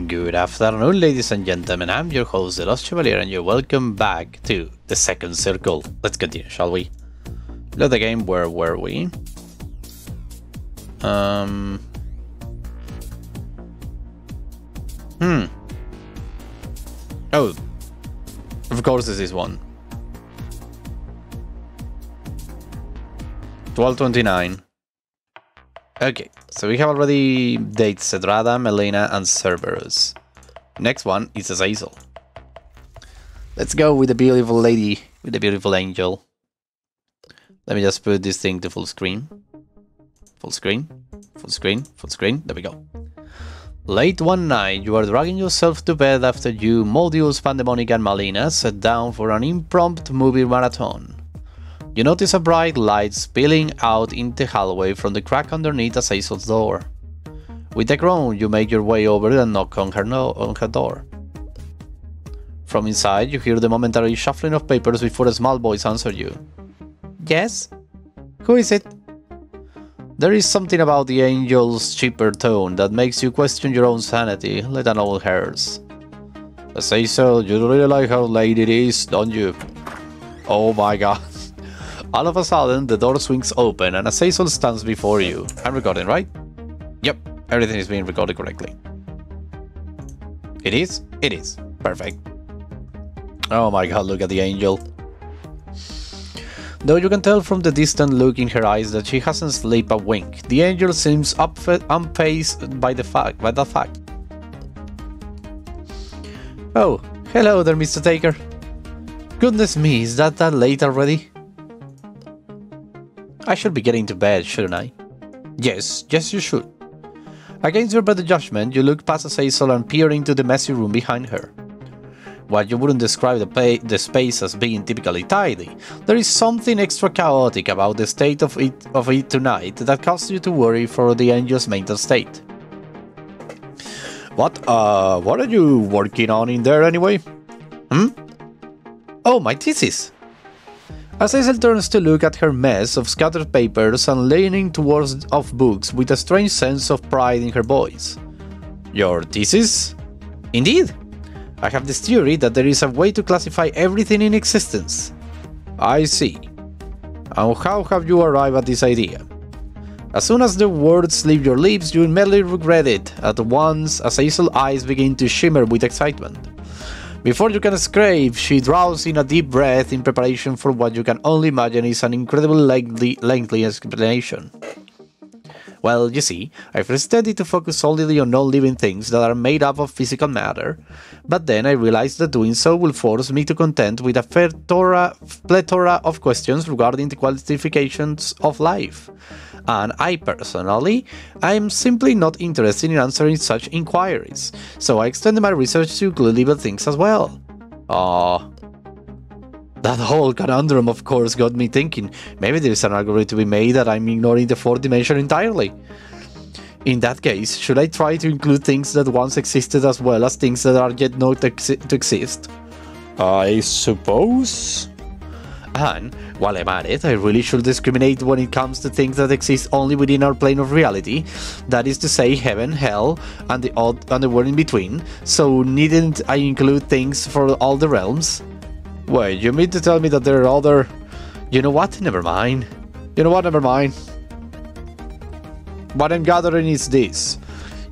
Good afternoon, ladies and gentlemen. I'm your host, The Lost Chevalier, and you're welcome back to the second circle. Let's continue, shall we? Load the game. Where were we? Oh, of course this is one. 1229. Okay, so we have already dated Cedrada, Melina, and Cerberus. Next one is Azazel. Let's go with the beautiful lady, with the beautiful angel. Let me just put this thing to full screen. Full screen, full screen, full screen. There we go. Late one night, you are dragging yourself to bed after you, Modius, Pandemonic, and Melina sat down for an impromptu movie marathon. You notice a bright light spilling out in the hallway from the crack underneath Azazel's door. With a groan, you make your way over and knock on her door. From inside, you hear the momentary shuffling of papers before a small voice answers you. Yes? Who is it? There is something about the angel's cheaper tone that makes you question your own sanity, let alone hers. Azazel, you really like how late it is, don't you? Oh my god. All of a sudden, the door swings open and Azazel stands before you. I'm recording, right? Yep, everything is being recorded correctly. It is? It is. Perfect. Oh my god, look at the angel. Though you can tell from the distant look in her eyes that she hasn't slept a wink, the angel seems unfazed by the fact. Oh, hello there, Mr. Taker. Goodness me, is that late already? I should be getting to bed, shouldn't I? Yes, you should. Against your better judgment, you look past Azazel and peer into the messy room behind her. While you wouldn't describe the space as being typically tidy, there is something extra chaotic about the state of it tonight that causes you to worry for the angel's mental state. What are you working on in there anyway? Oh, my thesis! Azazel turns to look at her mess of scattered papers and leaning towards of books with a strange sense of pride in her voice. Your thesis? Indeed! I have this theory that there is a way to classify everything in existence. I see. And how have you arrived at this idea? As soon as the words leave your lips, you immediately regret it. At once, Azazel's eyes begin to shimmer with excitement. Before you can scrape, she draws in a deep breath in preparation for what you can only imagine is an incredibly lengthy explanation. Well, you see, I've studied to focus solely on non-living things that are made up of physical matter, but then I realized that doing so will force me to contend with a plethora of questions regarding the qualifications of life. And I personally, am simply not interested in answering such inquiries, so I extended my research to include living things as well. That whole conundrum, of course, got me thinking, maybe there is an argument to be made that I'm ignoring the fourth dimension entirely. In that case, should I try to include things that once existed as well as things that are yet not to exist? I suppose. And, while I'm at it, I really should discriminate when it comes to things that exist only within our plane of reality, that is to say heaven, hell, and the world in between, so needn't I include things for all the realms? Wait, you mean to tell me that there are other... You know what? Never mind. Never mind. What I'm gathering is this.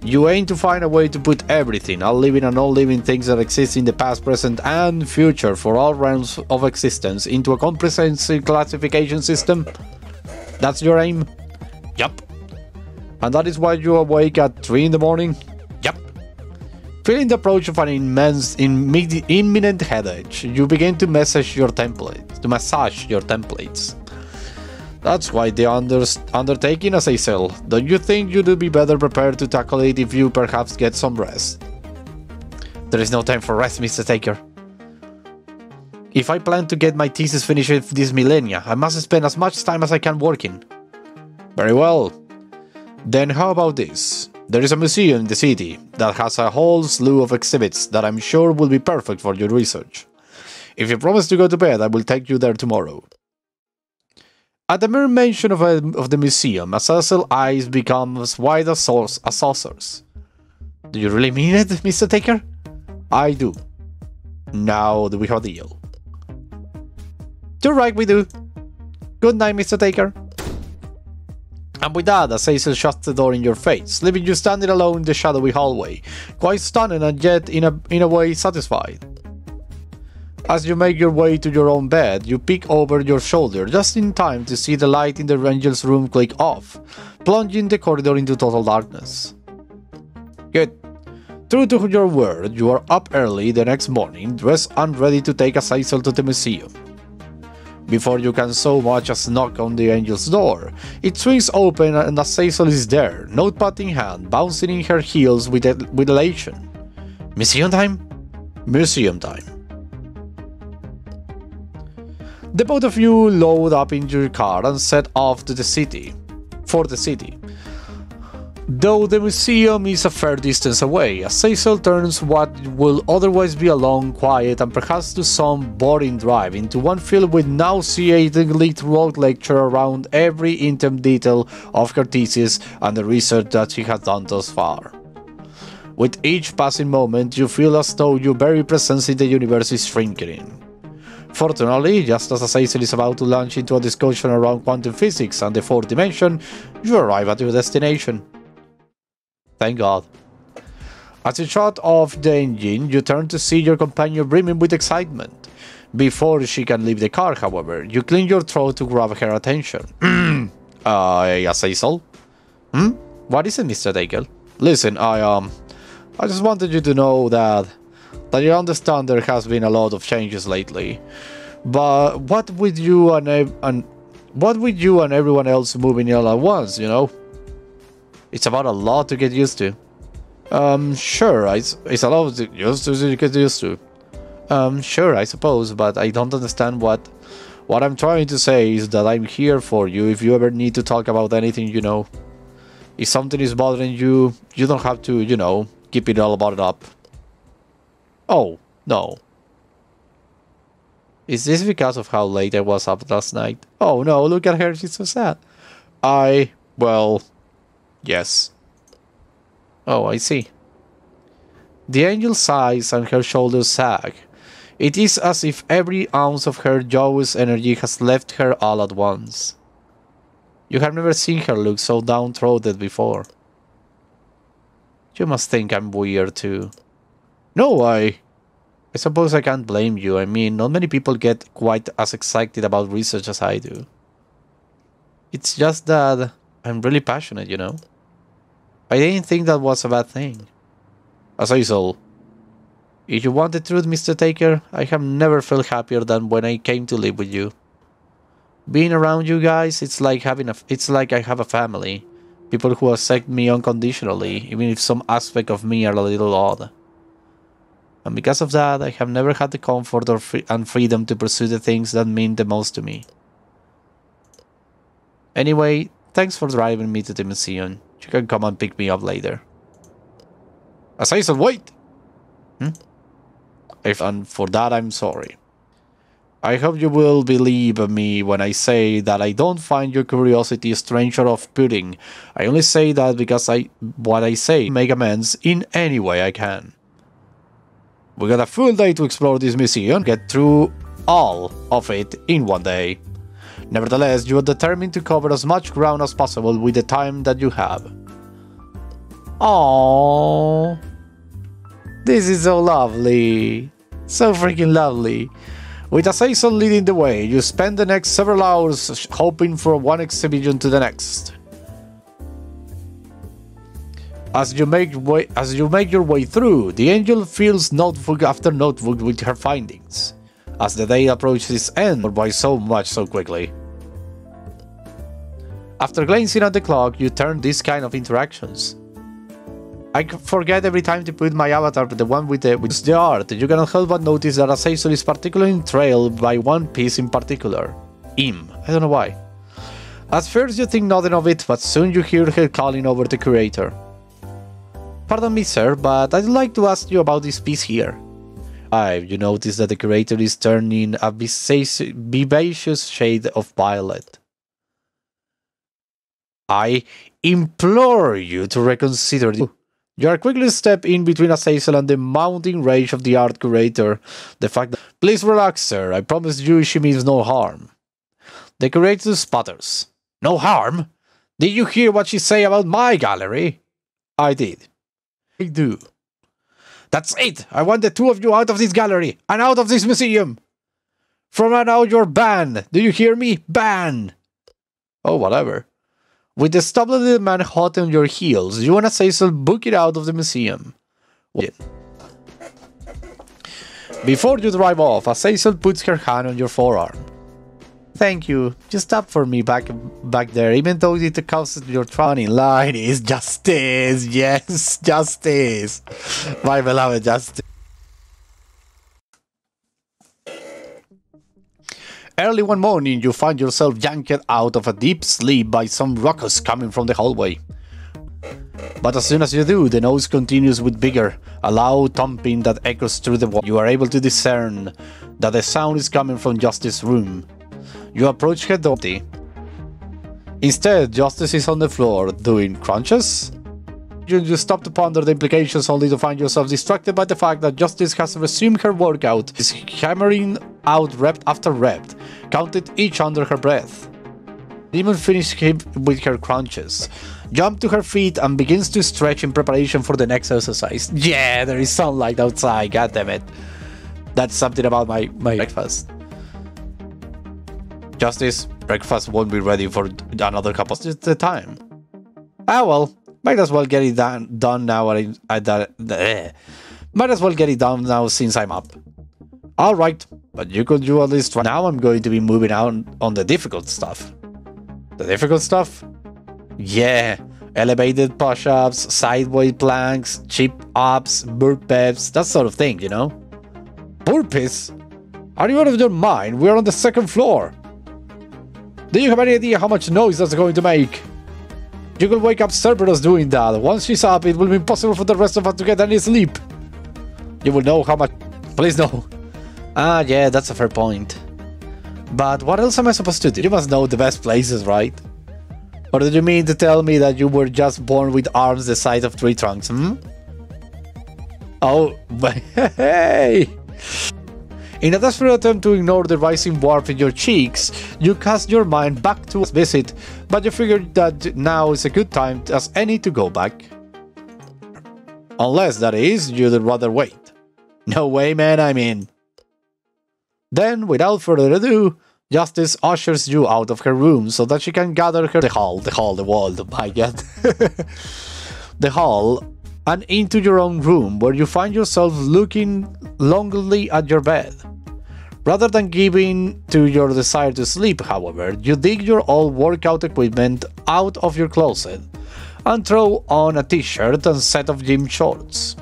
You aim to find a way to put everything, all living and non-living things that exist in the past, present, and future for all realms of existence into a comprehensive classification system? That's your aim? Yup. And that is why you awake at 3 in the morning? Yup. Feeling the approach of an imminent headache, you begin to massage your templates. That's quite the undertaking, Azazel. Don't you think you'd be better prepared to tackle it if you perhaps get some rest? There is no time for rest, Mr. Taker. If I plan to get my thesis finished this millennia, I must spend as much time as I can working. Very well. Then how about this? There is a museum in the city that has a whole slew of exhibits that I'm sure will be perfect for your research. If you promise to go to bed, I will take you there tomorrow. At the mere mention of the museum, Azazel's eyes become as wide as saucers. Do you really mean it, Mr. Taker? I do. Now do we have a deal? You're right, we do. Good night, Mr. Taker. And with that, Azazel shuts the door in your face, leaving you standing alone in the shadowy hallway, quite stunned and yet in a way satisfied. As you make your way to your own bed, you peek over your shoulder just in time to see the light in the angel's room click off, plunging the corridor into total darkness. Good. True to your word, you are up early the next morning, dressed and ready to take Azazel to the museum. Before you can so much as knock on the angel's door, it swings open and Azazel is there, notepad in hand, bouncing in her heels with elation. Museum time? Museum time. The both of you load up in your car and set off to the city. Though the museum is a fair distance away, Azazel turns what will otherwise be a long, quiet, and perhaps to some boring drive into one filled with nauseatingly throughout lecture around every intimate detail of her thesis and the research that she has done thus far. With each passing moment, you feel as though your very presence in the universe is shrinking. Fortunately, just as Azazel is about to launch into a discussion around quantum physics and the fourth dimension, you arrive at your destination. Thank God. As you shut off the engine, you turn to see your companion brimming with excitement. Before she can leave the car, however, you clear your throat to grab her attention. Azazel? What is it, Mr. Taker? Listen, I just wanted you to know that you understand there has been a lot of changes lately. But what with you and everyone else moving in all at once, you know? It's about a lot to get used to. Sure, it's a lot to get used to. Sure, I suppose, but I don't understand what I'm trying to say is that I'm here for you if you ever need to talk about anything, you know. If something is bothering you, you don't have to, you know, keep it all bottled up. Oh, no. Is this because of how late I was up last night? Oh no, look at her, she's so sad. Well, yes. Oh, I see. The angel sighs and her shoulders sag. It is as if every ounce of her joyous energy has left her all at once. You have never seen her look so downtrodden before. You must think I'm weird too. No, I suppose I can't blame you. I mean, not many people get quite as excited about research as I do. It's just that I'm really passionate, you know? I didn't think that was a bad thing. Azazel, if you want the truth, Mr. Taker, I have never felt happier than when I came to live with you. Being around you guys, it's like I have a family. People who accept me unconditionally, even if some aspect of me are a little odd. And because of that, I have never had the comfort and freedom to pursue the things that mean the most to me. Anyway, thanks for driving me to the museum. You can come and pick me up later. Azazel, wait! And for that, I'm sorry. I hope you will believe me when I say that I don't find your curiosity strange or off-putting. I only say that because what I say make amends in any way I can. We got a full day to explore this museum, get through all of it in one day. Nevertheless, you are determined to cover as much ground as possible with the time that you have. Aww. This is so lovely. So freaking lovely. With Azazel leading the way, you spend the next several hours hoping from one exhibition to the next. As you make your way through, the angel fills notebook after notebook with her findings, as the day approaches its end by so quickly. After glancing at the clock, you turn these kind of interactions. I forget every time to put my avatar, the one with the art. You cannot help but notice that Azazel is particularly enthralled by one piece in particular. I don't know why. At first you think nothing of it, but soon you hear her calling over the curator. Pardon me, sir, but I'd like to ask you about this piece here. You notice that the curator is turning a vivacious shade of violet. I implore you to reconsider. You are quickly step in between Azazel and the mounting rage of the art curator. The fact that, please relax, sir. I promise you she means no harm. The curator sputters. No harm? Did you hear what she say about my gallery? I did. I do. That's it! I want the two of you out of this gallery and out of this museum! From now you're banned! Do you hear me? Banned! Oh, whatever. With the stubborn man hot on your heels, you and Azazel book it out of the museum. Before you drive off, Azazel puts her hand on your forearm. Thank you. You stopped for me back there, even though it causes your funny line is justice. Yes, justice. My beloved justice. Early one morning, you find yourself yanked out of a deep sleep by some ruckus coming from the hallway. But as soon as you do, the noise continues with vigor, a loud thumping that echoes through the wall. You are able to discern that the sound is coming from Justice's room. You approach her door. Instead, Justice is on the floor doing crunches. You stop to ponder the implications only to find yourself distracted by the fact that Justice has resumed her workout, is hammering out rep after rep, counted each under her breath. Demon finished with her crunches, jumped to her feet and begins to stretch in preparation for the next exercise. Yeah, there is sunlight outside, goddammit. That's something about my breakfast. Justice, breakfast won't be ready for another couple of the time. Ah well. Might as well get it done now. Might as well get it done now since I'm up. Alright, but you could do at least try. Now I'm going to be moving out on the difficult stuff. The difficult stuff? Yeah, elevated push-ups, sideways planks, chip-ups, burpees, that sort of thing, you know? Burpees? Are you out of your mind? We're on the second floor. Do you have any idea how much noise that's going to make? You could wake up Cerberus doing that. Once she's up, it will be impossible for the rest of us to get any sleep. You will know how much... Please no. Ah, yeah, that's a fair point. But what else am I supposed to do? You must know the best places, right? Or did you mean to tell me that you were just born with arms the size of tree trunks, hmm? Oh, but hey! In a desperate attempt to ignore the rising warmth in your cheeks, you cast your mind back to his visit, but you figured that now is a good time as any to go back. Unless, that is, you'd rather wait. No way, man, I'm in. Then, without further ado, Justice ushers you out of her room so that she can gather her the hall, my god. The hall, and into your own room, where you find yourself looking longingly at your bed. Rather than giving to your desire to sleep, however, you dig your old workout equipment out of your closet and throw on a t-shirt and set of gym shorts.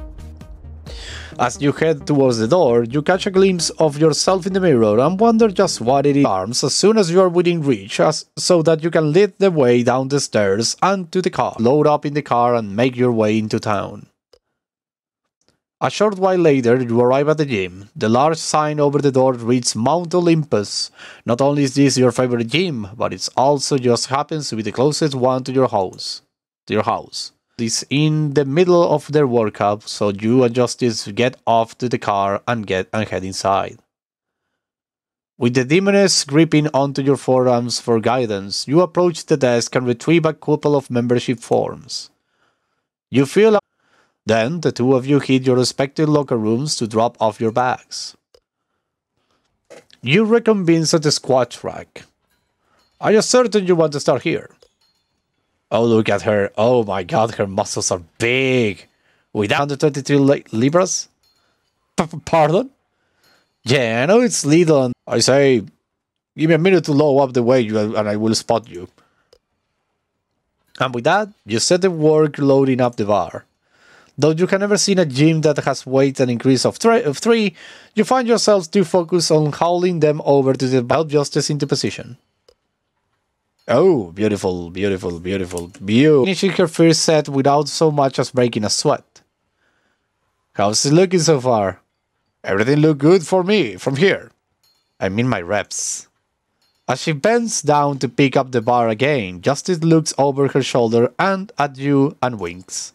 As you head towards the door, you catch a glimpse of yourself in the mirror and wonder just what it is. Arms as soon as you are within reach, so that you can lead the way down the stairs and to the car. Load up in the car and make your way into town. A short while later, you arrive at the gym. The large sign over the door reads Mount Olympus. Not only is this your favorite gym, but it also just happens to be the closest one to your house. It's in the middle of their workout, so you and Justice get off to the car and head inside. With the demoness gripping onto your forearms for guidance, you approach the desk and retrieve a couple of membership forms. You feel. Then, the two of you hit your respective locker rooms to drop off your bags. You reconvene at the squat rack. Are you certain you want to start here? Oh, look at her. Oh my god, her muscles are big. With 122 libras? Pardon? Yeah, I know it's little and I say, give me a minute to load up the weight and I will spot you. And with that, you set the work loading up the bar. Though you can never see a gym that has weight an increase of 3, you find yourselves too focused on hauling them over to help Justice into position. Oh, beautiful, beautiful, beautiful, beautiful. Finishing her first set without so much as breaking a sweat. How's it looking so far? Everything look good for me, from here. I mean my reps. As she bends down to pick up the bar again, Justice looks over her shoulder and at you and winks.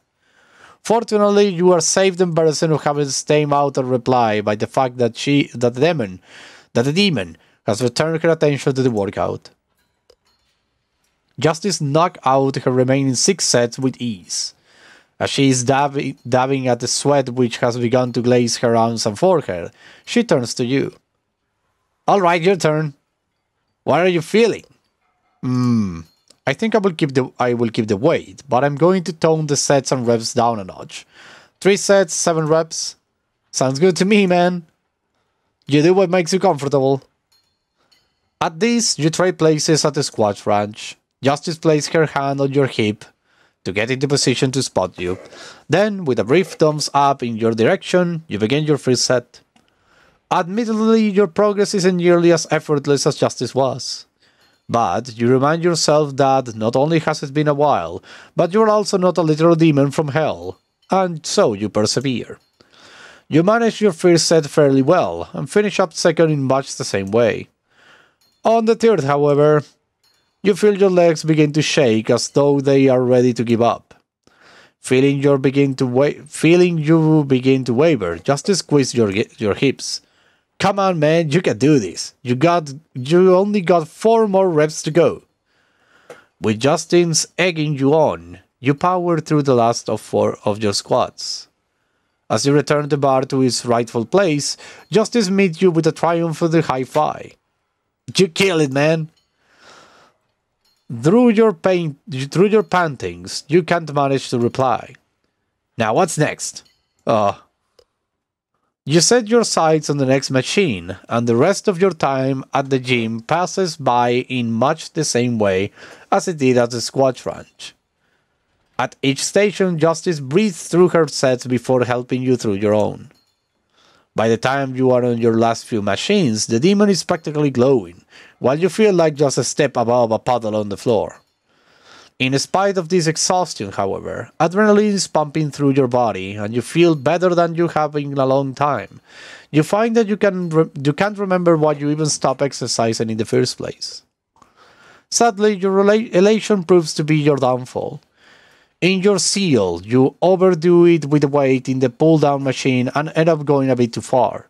Fortunately, you are saved embarrassed of having stayed out a reply by the fact that the demon has returned her attention to the workout. Justice knocked out her remaining 6 sets with ease. As she is dabbing at the sweat which has begun to glaze her arms and forehead, she turns to you. Alright, your turn. What are you feeling? I think I will keep the weight, but I'm going to tone the sets and reps down a notch. 3 sets, 7 reps. Sounds good to me, man. You do what makes you comfortable. At this, you trade places at the squat ranch. Justice places her hand on your hip to get into position to spot you. Then, with a brief thumbs up in your direction, you begin your first set. Admittedly, your progress isn't nearly as effortless as Justice was. But you remind yourself that not only has it been a while, but you're also not a literal demon from hell, and so you persevere. You manage your first set fairly well, and finish up second in much the same way. On the third, however, you feel your legs begin to shake as though they are ready to give up. Feeling you begin to waver, just squeeze your hips. Come on, man, you can do this. You only got 4 more reps to go. With Justin's egging you on, you power through the last of 4 of your squats. As you return the bar to its rightful place, Justice meets you with a triumphant high five. You kill it, man. Through your pantings, you can't manage to reply. Now what's next? You set your sights on the next machine, and the rest of your time at the gym passes by in much the same way as it did at the squat ranch. At each station, Justice breathes through her sets before helping you through your own. By the time you are on your last few machines, the demon is practically glowing, while you feel like just a step above a puddle on the floor. In spite of this exhaustion, however, adrenaline is pumping through your body, and you feel better than you have in a long time. You find that you can't remember why you even stopped exercising in the first place. Sadly, your elation proves to be your downfall. In your zeal, you overdo it with the weight in the pull-down machine and end up going a bit too far.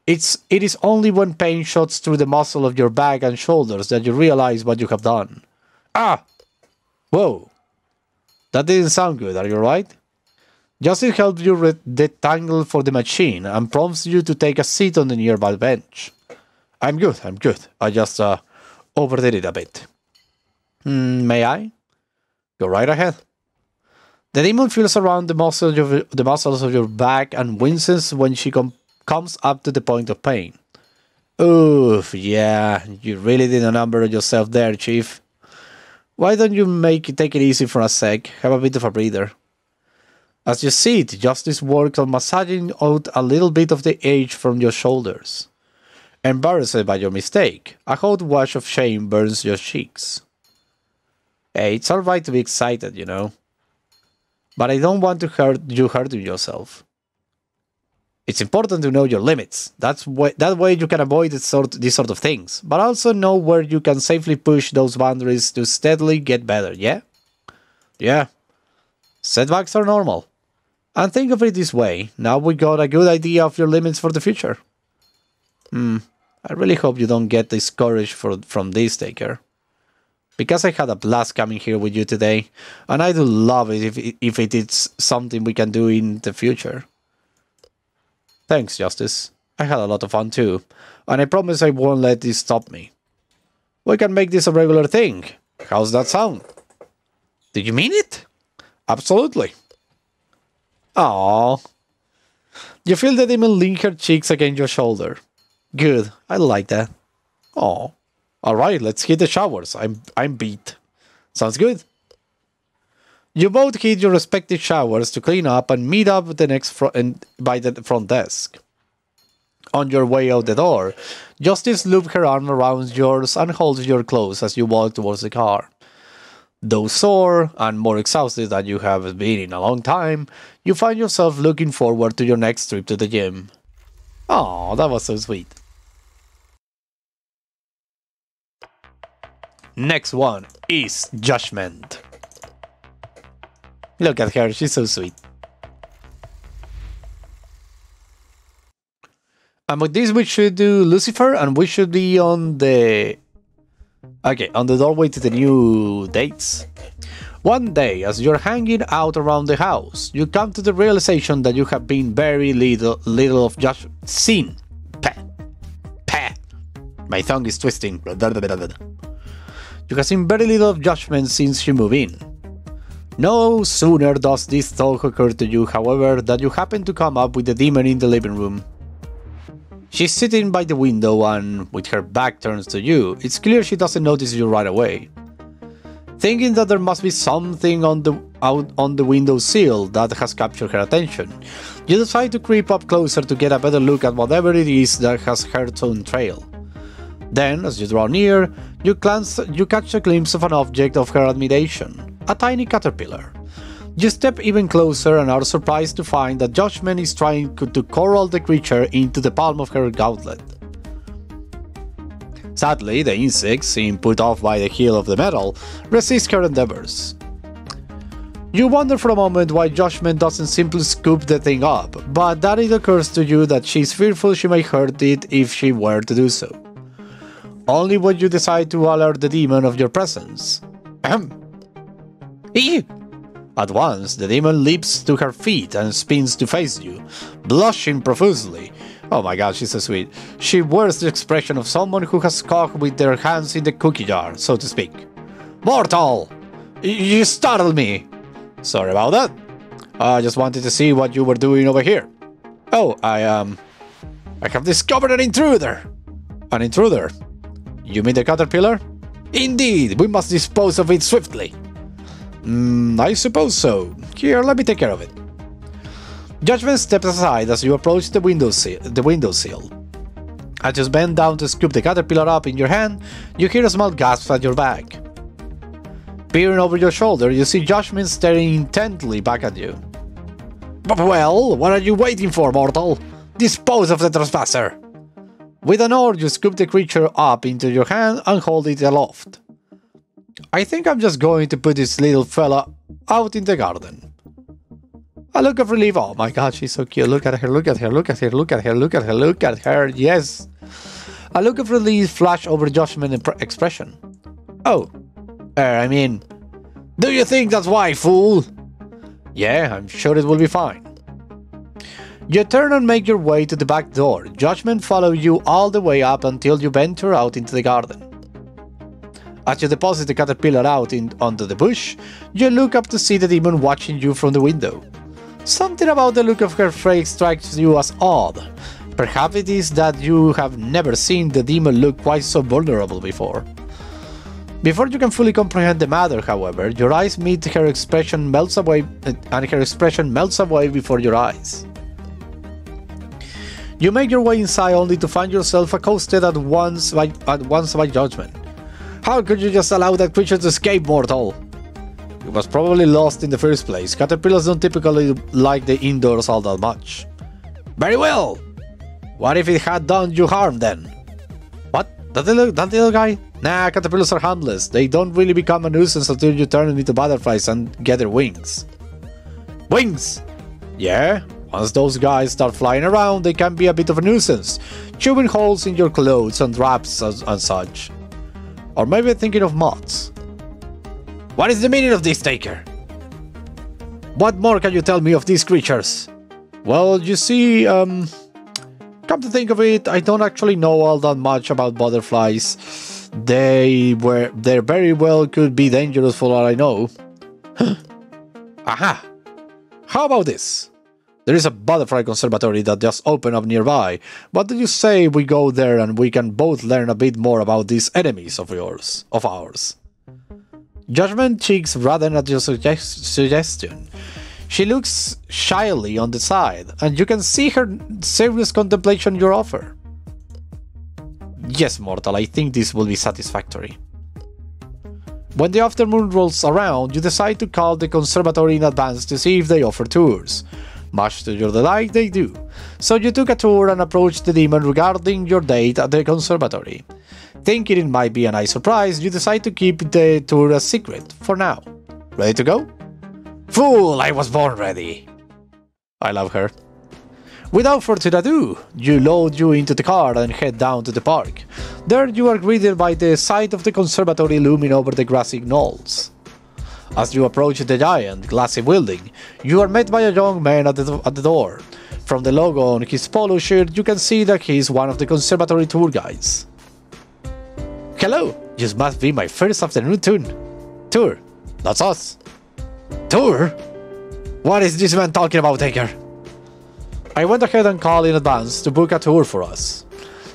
It is only when pain shoots through the muscle of your back and shoulders that you realize what you have done. Ah! Whoa! That didn't sound good, are you right? Justice helps you detangle for the machine and prompts you to take a seat on the nearby bench. I'm good. I just overdid it a bit. May I? Go right ahead. The demon feels around the muscles of your back and winces when she comes up to the point of pain. Oof, yeah, you really did a number on yourself there, Chief. Why don't you take it easy for a sec, have a bit of a breather. As you sit, Justice works on massaging out a little bit of the age from your shoulders. Embarrassed by your mistake, a hot wash of shame burns your cheeks. Hey, it's alright to be excited, you know. But I don't want to hurt you hurting yourself. It's important to know your limits. That way you can avoid these sort of things, but also know where you can safely push those boundaries to steadily get better, yeah? Yeah. Setbacks are normal. And think of it this way, now we got a good idea of your limits for the future. I really hope you don't get discouraged from this, Taker. Because I had a blast coming here with you today, and I do love it if it is something we can do in the future. Thanks, Justice. I had a lot of fun too, and I promise I won't let this stop me. We can make this a regular thing. How's that sound? Did you mean it? Absolutely. Aww. You feel the demon lean her cheeks against your shoulder. Good, I like that. Aww. Alright, let's hit the showers. I'm beat. Sounds good. You both hit your respective showers to clean up and meet up by the front desk. On your way out the door, Justice loops her arm around yours and holds your clothes as you walk towards the car. Though sore and more exhausted than you have been in a long time, you find yourself looking forward to your next trip to the gym. Aw, that was so sweet. Next one is Judgment. Look at her, she's so sweet. And with this we should do Lucifer, and we should be on the... Okay, on the doorway to the new dates. One day, as you're hanging out around the house, you come to the realization that you have been very little of just seen. My tongue is twisting. You have seen very little of Judgment since you move in. No sooner does this thought occur to you, however, that you happen to come up with the demon in the living room. She's sitting by the window and, with her back turned to you, it's clear she doesn't notice you right away. Thinking that there must be something out on the windowsill that has captured her attention, you decide to creep up closer to get a better look at whatever it is that has her own trail. Then, as you draw near, you catch a glimpse of an object of her admiration, a tiny caterpillar. You step even closer and are surprised to find that Judgment is trying to corral the creature into the palm of her gauntlet. Sadly, the insect, seeing put off by the heel of the metal, resists her endeavors. You wonder for a moment why Judgment doesn't simply scoop the thing up, but then it occurs to you that she's fearful she may hurt it if she were to do so. Only when you decide to alert the demon of your presence. At once, the demon leaps to her feet and spins to face you, blushing profusely. Oh my god, she's so sweet. She wears the expression of someone who has caught with their hands in the cookie jar, so to speak. Mortal! You startled me! Sorry about that. I just wanted to see what you were doing over here. Oh, I have discovered an intruder! An intruder? You mean the caterpillar? Indeed, we must dispose of it swiftly. I suppose so. Here, let me take care of it. Judgment steps aside as you approach the windowsill. As you bend down to scoop the caterpillar up in your hand, you hear a small gasp at your back. Peering over your shoulder, you see Judgment staring intently back at you. Well, what are you waiting for, mortal? Dispose of the trespasser! With an oar, you scoop the creature up into your hand and hold it aloft. I think I'm just going to put this little fella out in the garden. A look of relief. Oh my god, she's so cute. Look at her, look at her, look at her, look at her, look at her, look at her. Yes. A look of relief flashed over Judgment's expression. Oh, I mean, do you think that's why, fool? Yeah, I'm sure it will be fine. You turn and make your way to the back door. Judgment follows you all the way up until you venture out into the garden. As you deposit the caterpillar out onto the bush, you look up to see the demon watching you from the window. Something about the look of her face strikes you as odd. Perhaps it is that you have never seen the demon look quite so vulnerable before. Before you can fully comprehend the matter, however, your eyes meet, her expression melts away, and her expression melts away before your eyes. You make your way inside only to find yourself accosted at once by Judgment. How could you just allow that creature to escape, mortal? It was probably lost in the first place. Caterpillars don't typically like the indoors all that much. Very well! What if it had done you harm then? What? That little guy? Nah, caterpillars are harmless. They don't really become a nuisance until you turn them into butterflies and get their wings. Wings? Yeah? Once those guys start flying around, they can be a bit of a nuisance, chewing holes in your clothes and wraps and such. Or maybe thinking of moths. What is the meaning of this, Taker? What more can you tell me of these creatures? Well, you see, come to think of it, I don't actually know all that much about butterflies. They very well could be dangerous for all I know. Aha! How about this? There is a butterfly conservatory that just opened up nearby. What do you say we go there and we can both learn a bit more about these enemies of ours? Judgment cheeks redden at your suggestion. She looks shyly on the side, and you can see her serious contemplation your offer. Yes, mortal, I think this will be satisfactory. When the afternoon rolls around, you decide to call the conservatory in advance to see if they offer tours. Much to your delight, they do. So you took a tour and approached the demon regarding your date at the conservatory. Thinking it might be a nice surprise, you decide to keep the tour a secret, for now. Ready to go? Fool, I was born ready. I love her. Without further ado, you load you into the car and head down to the park. There you are greeted by the sight of the conservatory looming over the grassy knolls. As you approach the giant, glassy building, you are met by a young man at the door. From the logo on his polo shirt, you can see that he is one of the conservatory tour guides. Hello, this must be my first afternoon tour. That's us. Tour? What is this man talking about, Edgar? I went ahead and called in advance to book a tour for us.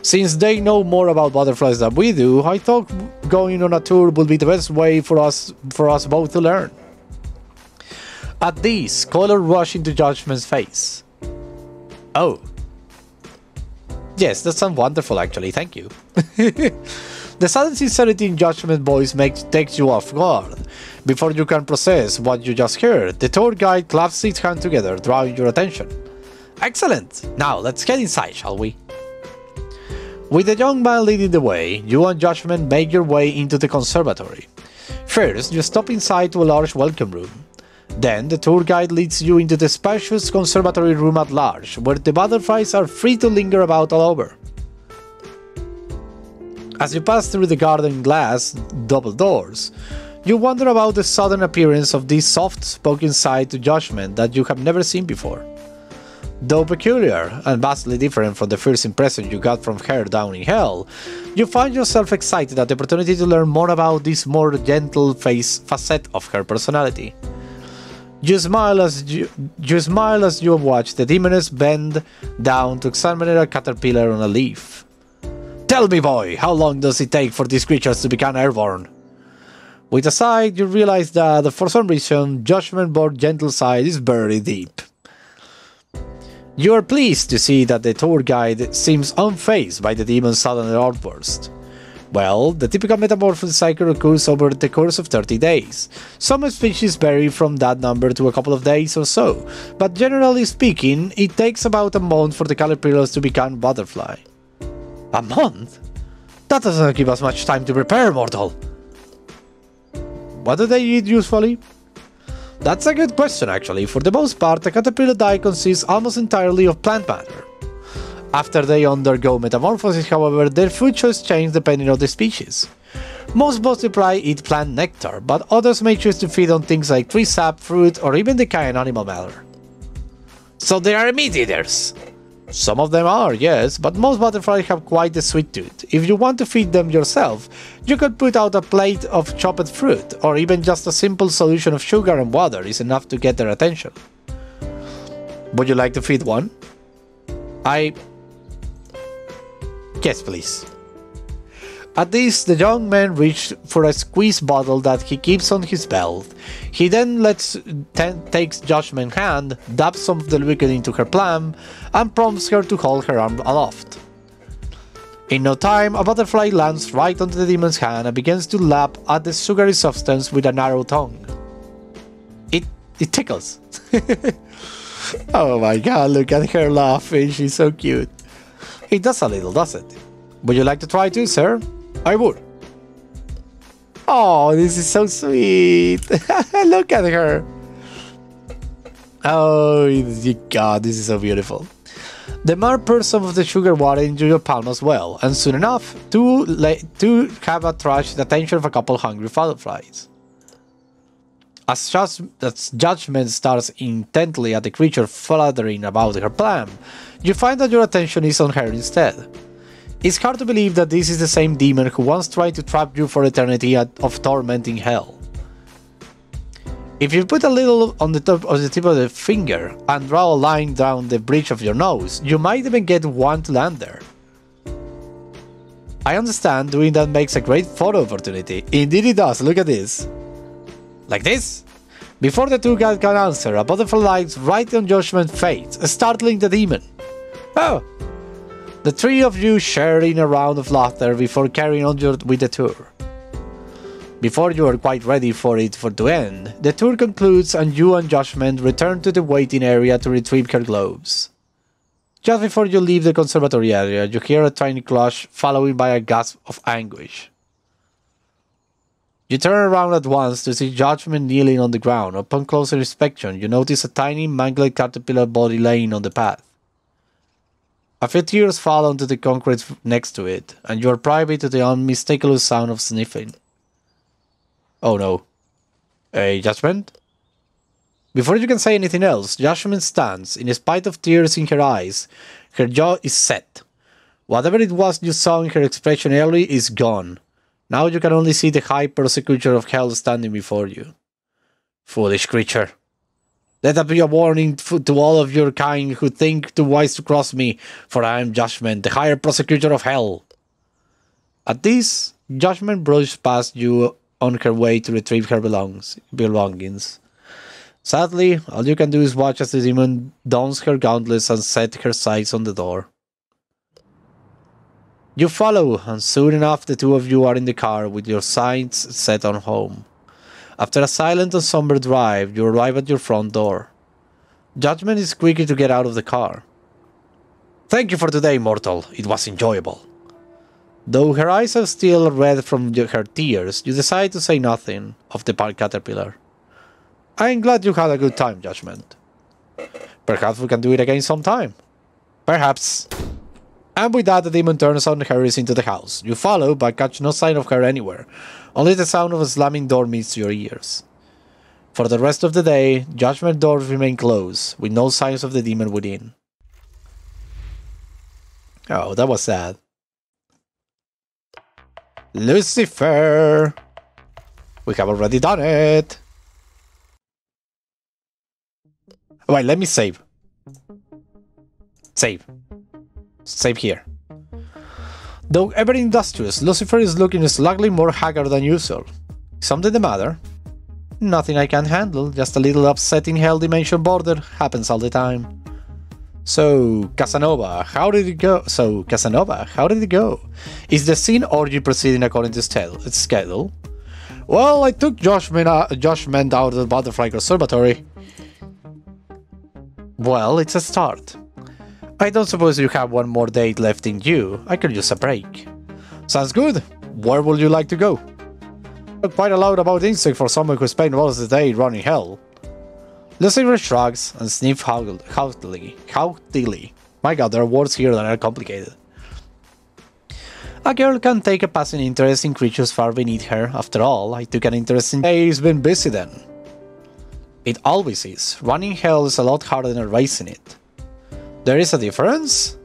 Since they know more about butterflies than we do, I thought going on a tour would be the best way for us both to learn. At this, color rushed into Judgment's face. Oh. Yes, that sounds wonderful actually, thank you. The sudden sincerity in Judgment's voice takes you off guard. Before you can process what you just heard, the tour guide claps his hands together, drawing your attention. Excellent! Now let's get inside, shall we? With the young man leading the way, you and Judgment make your way into the conservatory. First, you stop inside to a large welcome room. Then, the tour guide leads you into the spacious conservatory room at large, where the butterflies are free to linger about all over. As you pass through the garden glass double doors, you wonder about the sudden appearance of this soft-spoken side to Judgment that you have never seen before. Though peculiar and vastly different from the first impression you got from her down in hell, you find yourself excited at the opportunity to learn more about this more gentle facet of her personality. You smile as you watch the demoness bend down to examine a caterpillar on a leaf. Tell me, boy, how long does it take for these creatures to become airborne? With a sigh, you realize that, for some reason, Judgment-born gentle side is very deep. You are pleased to see that the tour guide seems unfazed by the demon's sudden outburst. Well, the typical metamorphosis cycle occurs over the course of 30 days. Some species vary from that number to a couple of days or so, but generally speaking, it takes about a month for the caterpillars to become butterfly. A month? That doesn't give us much time to prepare, mortal. What do they eat usually? That's a good question actually. For the most part, the caterpillar diet consists almost entirely of plant matter. After they undergo metamorphosis, however, their food choice changes depending on the species. Most multiply eat plant nectar, but others may choose to feed on things like tree sap, fruit, or even decaying animal matter. So they are meat eaters! Some of them are, yes, but most butterflies have quite a sweet tooth. If you want to feed them yourself, you could put out a plate of chopped fruit, or even just a simple solution of sugar and water is enough to get their attention. Would you like to feed one? Yes, please. At this, the young man reached for a squeeze bottle that he keeps on his belt. He then takes Judgment's hand, dabs some of the liquid into her palm, and prompts her to hold her arm aloft. In no time, a butterfly lands right onto the demon's hand and begins to lap at the sugary substance with a narrow tongue. It tickles. Oh my god, look at her laughing, she's so cute. It does a little, does it? Would you like to try too, sir? I would. Oh, this is so sweet. Look at her. Oh, god, this is so beautiful. The man pours some of the sugar water into your palm as well, and soon enough, two have attracted the attention of a couple hungry butterflies. As Judgment stares intently at the creature fluttering about her palm, you find that your attention is on her instead. It's hard to believe that this is the same demon who once tried to trap you for eternity of torment in hell. If you put a little on the tip of the finger and draw a line down the bridge of your nose, you might even get one to land there. I understand doing that makes a great photo opportunity. Indeed it does, look at this. Like this? Before the tour guide can answer, a butterfly lights right on Judgment's face, startling the demon. Oh! The three of you share in a round of laughter before carrying on with the tour. Before you are quite ready for it to end, the tour concludes and you and Judgment return to the waiting area to retrieve her globes. Just before you leave the conservatory area, you hear a tiny clash followed by a gasp of anguish. You turn around at once to see Judgment kneeling on the ground. Upon closer inspection, you notice a tiny mangled caterpillar body laying on the path. A few tears fall onto the concrete next to it, and you are privy to the unmistakable sound of sniffing. Oh no. A judgment? Before you can say anything else, Judgment stands. In spite of tears in her eyes, her jaw is set. Whatever it was you saw in her expression earlier is gone. Now you can only see the high persecutor of hell standing before you. Foolish creature. Let that be a warning to all of your kind who think too wise to cross me, for I am Judgment, the higher prosecutor of hell. At this, Judgment brushed past you on her way to retrieve her belongings. Sadly, all you can do is watch as the demon dons her gauntlets and set her sights on the door. You follow, and soon enough the two of you are in the car with your sights set on home. After a silent and somber drive, you arrive at your front door. Judgment is quick to get out of the car. Thank you for today, mortal. It was enjoyable. Though her eyes are still red from her tears, you decide to say nothing of the caterpillar. I am glad you had a good time, Judgment. Perhaps we can do it again sometime. Perhaps. And with that, the demon turns and hurries into the house. You follow, but catch no sign of her anywhere. Only the sound of a slamming door meets your ears. For the rest of the day, Judgment doors remain closed, with no signs of the demon within. Oh, that was sad. Lucifer! We have already done it! Wait, let me save. Save. Save here. Though ever industrious, Lucifer is looking slightly more haggard than usual. Something the matter? Nothing I can't handle, just a little upsetting hell dimension border, happens all the time. So, Casanova, how did it go? Is the scene orgy proceeding according to its schedule? Well, I took Judgment out of the Butterfly Conservatory. Well, it's a start. I don't suppose you have one more date left in you. I could use a break. Sounds good. Where would you like to go? Quite a lot about insect for someone who spent most of the day running hell. Lucifer shrugs and sniffs haughtily. My god, there are words here that are complicated. A girl can take a passing interest in creatures far beneath her. After all, I took an interest in... Day's been busy then. It always is. Running hell is a lot harder than erasing it. There is a difference?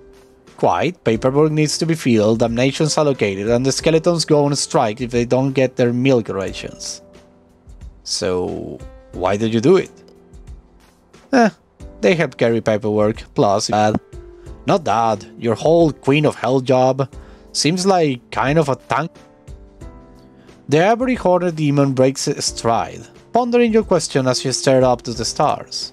Quite. Paperwork needs to be filled, damnations allocated, and the skeletons go on strike if they don't get their milk rations. So, why did you do it? They help carry paperwork, plus not that, your whole Queen of Hell job seems like kind of a tank. The Ivory Hornet demon breaks a stride, pondering your question as you stare up to the stars.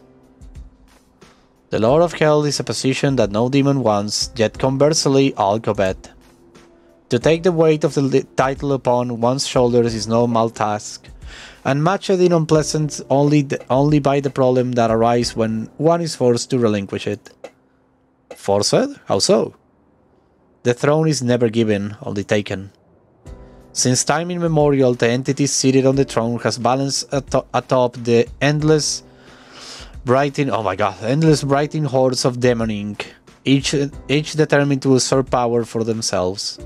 The Lord of Hell is a position that no demon wants, yet conversely all covet. To take the weight of the title upon one's shoulders is no small task, and matched in unpleasant only by the problem that arises when one is forced to relinquish it. Forced? How so? The throne is never given, only taken. Since time immemorial, the entity seated on the throne has balanced atop the endless brighting hordes of demon ink, each determined to usurp power for themselves.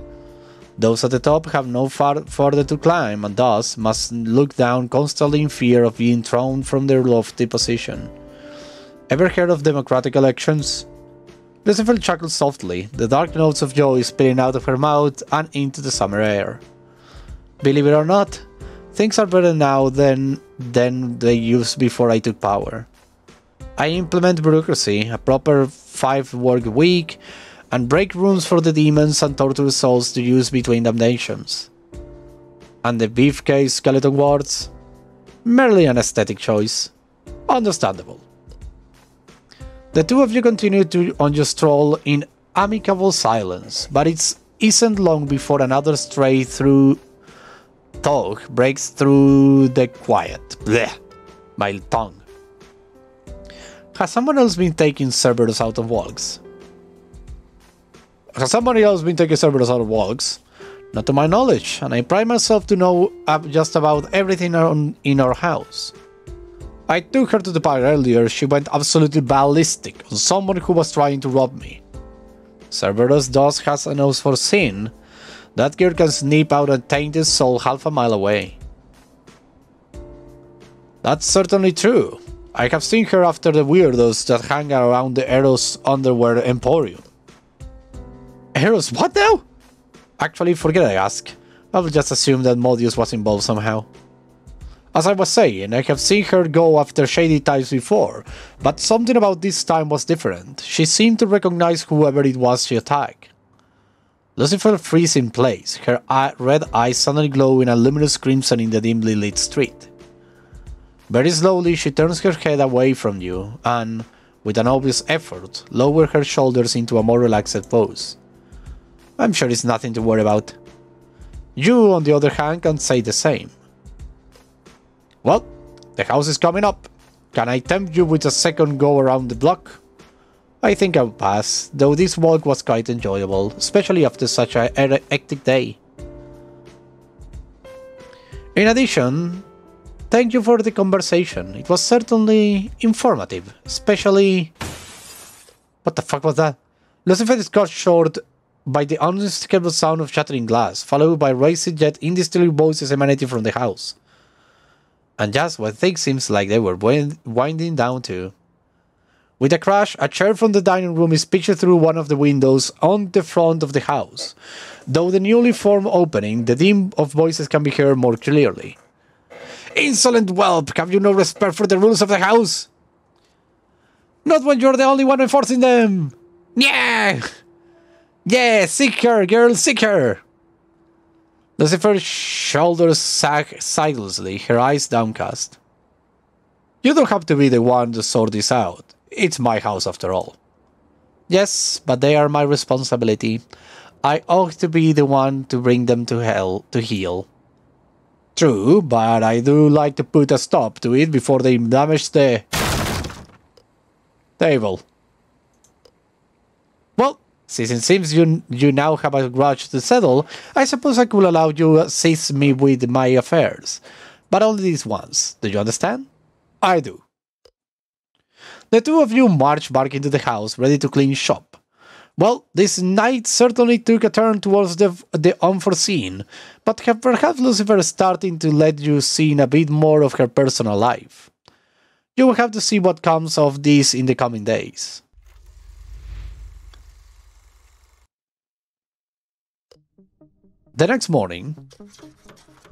Those at the top have no further to climb, and thus must look down constantly in fear of being thrown from their lofty position. Ever heard of democratic elections? Lucifer chuckled softly, the dark notes of joy spilling out of her mouth and into the summer air. Believe it or not, things are better now than they used before I took power. I implement bureaucracy, a proper 5-work week, and break rooms for the demons and torture souls to use between damnations. And the beefcake skeleton wards? Merely an aesthetic choice. Understandable. The two of you continue on your stroll in amicable silence, but it isn't long before another stray talk breaks through the quiet. Blech, my tongue. Has someone else been taking Cerberus out of walks? Not to my knowledge, and I pride myself to know just about everything in our house. I took her to the park earlier. She went absolutely ballistic on someone who was trying to rob me. Cerberus does has a nose for sin. That girl can sniff out a tainted soul half a mile away. That's certainly true. I have seen her after the weirdos that hang around the Eros Underwear Emporium. Eros, what now? Actually, forget I asked. I will just assume that Modius was involved somehow. As I was saying, I have seen her go after shady types before, but something about this time was different. She seemed to recognize whoever it was she attacked. Lucifer freezes in place, her red eyes suddenly glowing a luminous crimson in the dimly lit street. Very slowly, she turns her head away from you and, with an obvious effort, lowers her shoulders into a more relaxed pose. I'm sure it's nothing to worry about. You, on the other hand, can say the same. Well, the house is coming up. Can I tempt you with a second go around the block? I think I'll pass, though this walk was quite enjoyable, especially after such a hectic day. In addition, thank you for the conversation. It was certainly informative, especially... What the fuck was that? Lucifer is cut short by the unmistakable sound of shattering glass, followed by raised yet indistinct voices emanating from the house. And just when things seems like they were winding down too. With a crash, a chair from the dining room is pitched through one of the windows on the front of the house. Though the newly formed opening, the din of voices can be heard more clearly. Insolent whelp! Have you no respect for the rules of the house? Not when you're the only one enforcing them! Yeah! Yeah, seek her, girl, seek her! Lucifer's shoulders sag sidelessly, her eyes downcast. You don't have to be the one to sort this out. It's my house after all. Yes, but they are my responsibility. I ought to be the one to bring them to hell to heal. True, but I do like to put a stop to it before they damage the table. Well, since it seems you now have a grudge to settle, I suppose I could allow you to assist me with my affairs. But only this once. Do you understand? I do. The two of you march back into the house, ready to clean shop. Well, this night certainly took a turn towards the unforeseen, but perhaps Lucifer starting to let you see a bit more of her personal life. You will have to see what comes of this in the coming days. The next morning,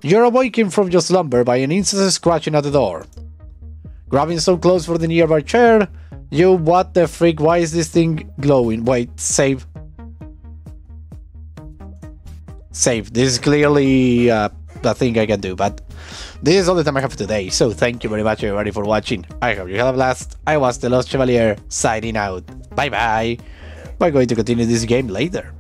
you're awakened from your slumber by an incessant scratching at the door. Grabbing some clothes from the nearby chair, you, what the freak, why is this thing glowing? Wait, save. Save, this is clearly a thing I can do, but this is all the time I have today, so thank you very much everybody for watching. I hope you had a blast. I was the Lost Chevalier, signing out. Bye bye. We're going to continue this game later.